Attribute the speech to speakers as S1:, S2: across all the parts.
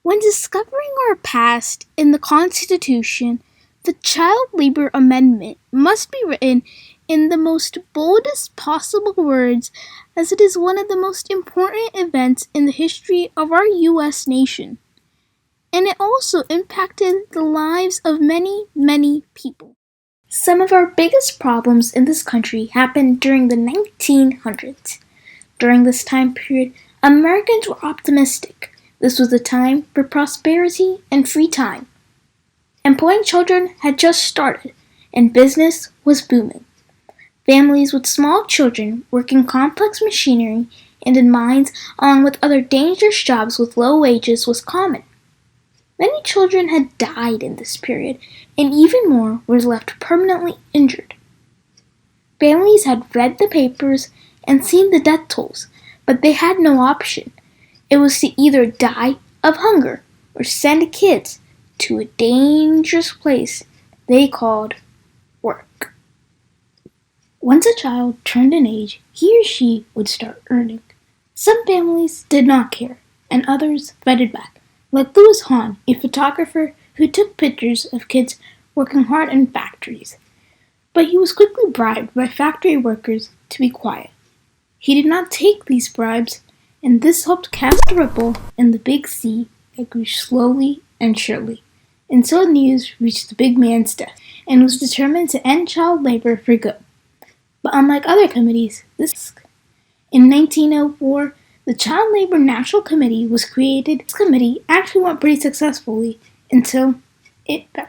S1: When discovering our past in the Constitution, the Child Labor Amendment must be written in the most boldest possible words, as it is one of the most important events in the history of our U.S. nation. And it also impacted the lives of many, many people. Some of our biggest problems in this country happened during the 1900s. During this time period, Americans were optimistic. This was a time for prosperity and free time. Employing children had just started, and business was booming. Families with small children working complex machinery and in mines, along with other dangerous jobs with low wages, was common. Many children had died in this period, and even more were left permanently injured. Families had read the papers and seen the death tolls, but they had no option. It was to either die of hunger or send kids to a dangerous place they called work. Once a child turned an age, he or she would start earning. Some families did not care, and others fighted back, like Louis Hahn, a photographer who took pictures of kids working hard in factories. But he was quickly bribed by factory workers to be quiet. He did not take these bribes, and this helped cast a ripple in the big sea that grew slowly and surely, until news reached the big man's desk, and was determined to end child labor for good. But unlike other committees, in 1904, the Child Labor National Committee was created. This committee actually went pretty successfully until it fell.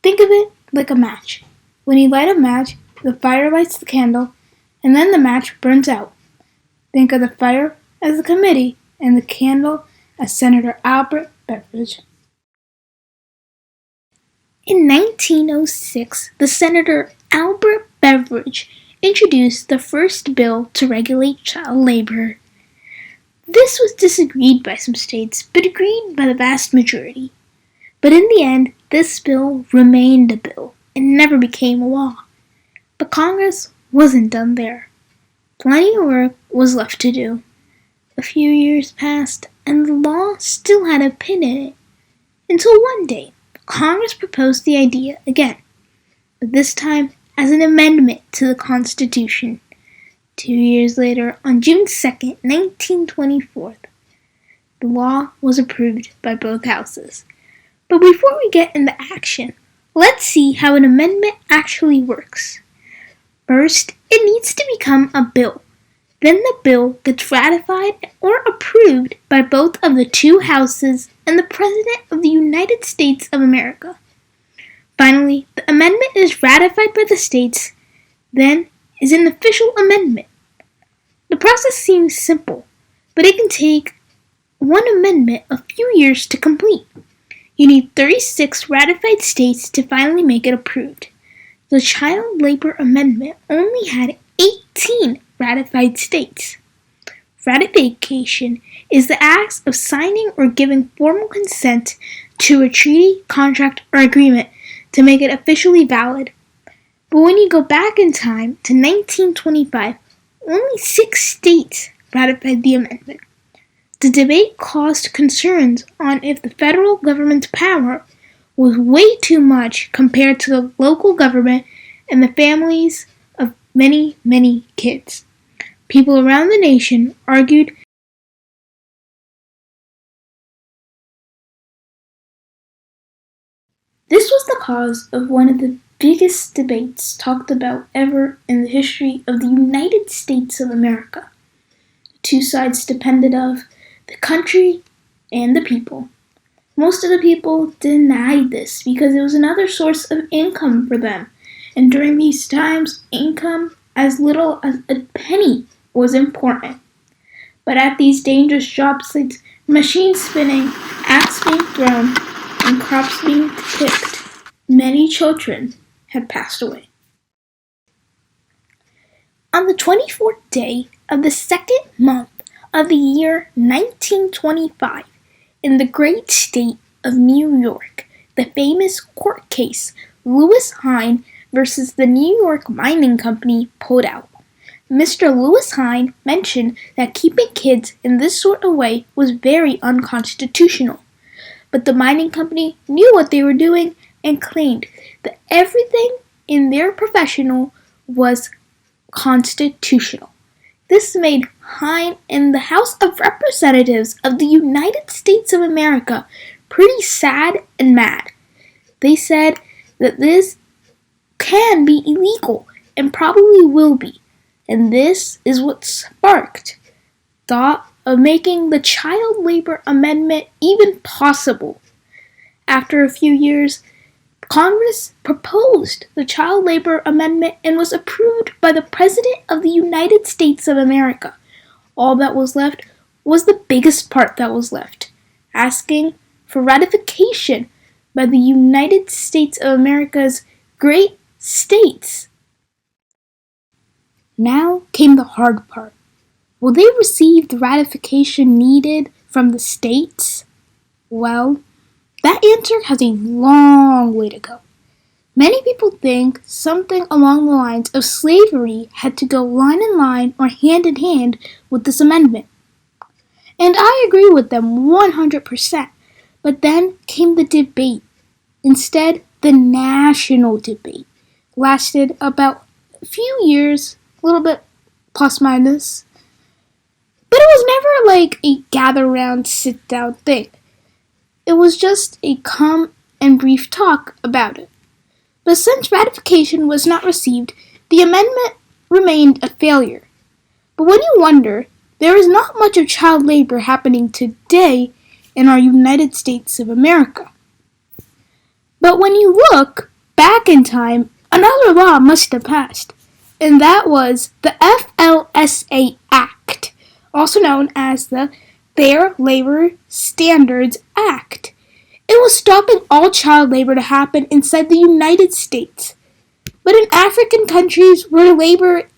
S1: Think of it like a match. When you light a match, the fire lights the candle, and then the match burns out. Think of the fire as the committee and the candle as Senator Albert Beveridge. In 1906, the Senator Albert Beveridge introduced the first bill to regulate child labor. This was disagreed by some states, but agreed by the vast majority. But in the end, this bill remained a bill and never became a law. But Congress wasn't done there. Plenty of work was left to do. A few years passed, and the law still had a pin in it. Until one day, Congress proposed the idea again, but this time as an amendment to the Constitution. 2 years later, on June 2nd, 1924, the law was approved by both houses. But before we get into action, let's see how an amendment actually works. First, it needs to become a bill. Then the bill gets ratified or approved by both of the two houses and the President of the United States of America. Finally, the amendment is ratified by the states, then is an official amendment. The process seems simple, but it can take one amendment a few years to complete. You need 36 ratified states to finally make it approved. The Child Labor Amendment only had 18 ratified states. Ratification is the act of signing or giving formal consent to a treaty, contract, or agreement to make it officially valid. But when you go back in time to 1925, only 6 states ratified the amendment. The debate caused concerns on if the federal government's power was way too much compared to the local government and the families of many, many kids. People around the nation argued this was the cause of one of the biggest debates talked about ever in the history of the United States of America. The two sides depended of the country and the people. Most of the people denied this because it was another source of income for them, and during these times, income as little as a penny was important. But at these dangerous job sites, machines spinning, axe being thrown, and crops being picked, many children had passed away. On the 24th day of the second month of the year 1925, in the great state of New York, the famous court case Louis Hahn versus the New York Mining Company pulled out. Mr. Lewis Hine mentioned that keeping kids in this sort of way was very unconstitutional. But the mining company knew what they were doing and claimed that everything in their profession was constitutional. This made Hine and the House of Representatives of the United States of America pretty sad and mad. They said that this can be illegal and probably will be, and this is what sparked thought of making the child labor amendment even possible. After a few years, Congress proposed the child labor amendment and was approved by the President of the United States of America. All that was left was the biggest part that was left, asking for ratification by the United States of America's great states. Now came the hard part. Will they receive the ratification needed from the states? Well, that answer has a long way to go. Many people think something along the lines of slavery had to go line in line or hand in hand with this amendment. And I agree with them 100%. But then came the debate. Instead, the national debate lasted about a few years, a little bit plus minus. But it was never like a gather round, sit down thing. It was just a calm and brief talk about it. But since ratification was not received, the amendment remained a failure. But when you wonder, there is not much of child labor happening today in our United States of America. But when you look back in time, another law must have passed, and that was the FLSA Act, also known as the Fair Labor Standards Act. It was stopping all child labor to happen inside the United States. But in African countries where labor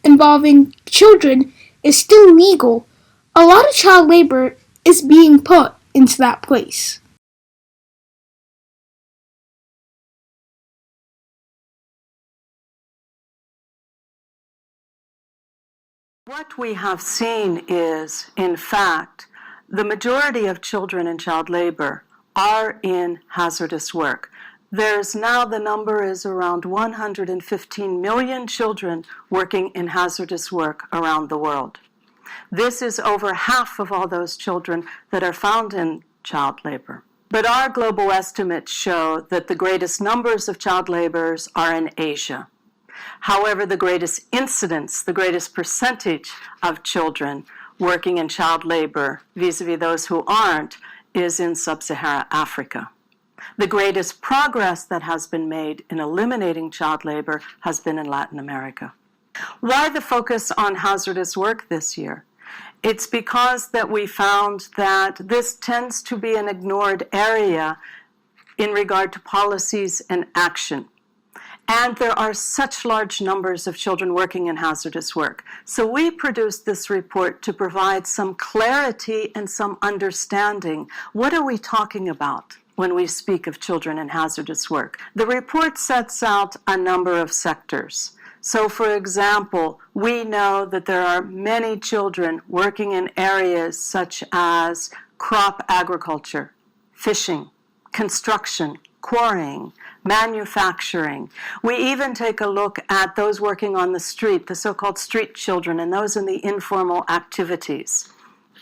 S1: involving children is still legal, a lot of child labor is being put into that place.
S2: What we have seen is, in fact, the majority of children in child labor are in hazardous work. There's now, the number is around 115 million children working in hazardous work around the world. This is over half of all those children that are found in child labor. But our global estimates show that the greatest numbers of child laborers are in Asia. However, the greatest incidence, the greatest percentage of children working in child labor, vis-a-vis those who aren't, is in sub-Saharan Africa. The greatest progress that has been made in eliminating child labor has been in Latin America. Why the focus on hazardous work this year? It's because that we found that this tends to be an ignored area in regard to policies and action. And there are such large numbers of children working in hazardous work. So we produced this report to provide some clarity and some understanding. What are we talking about when we speak of children in hazardous work? The report sets out a number of sectors. So, for example, we know that there are many children working in areas such as crop agriculture, fishing, construction, quarrying, manufacturing. We even take a look at those working on the street, the so-called street children, and those in the informal activities.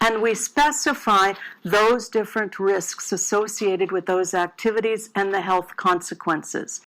S2: And we specify those different risks associated with those activities and the health consequences.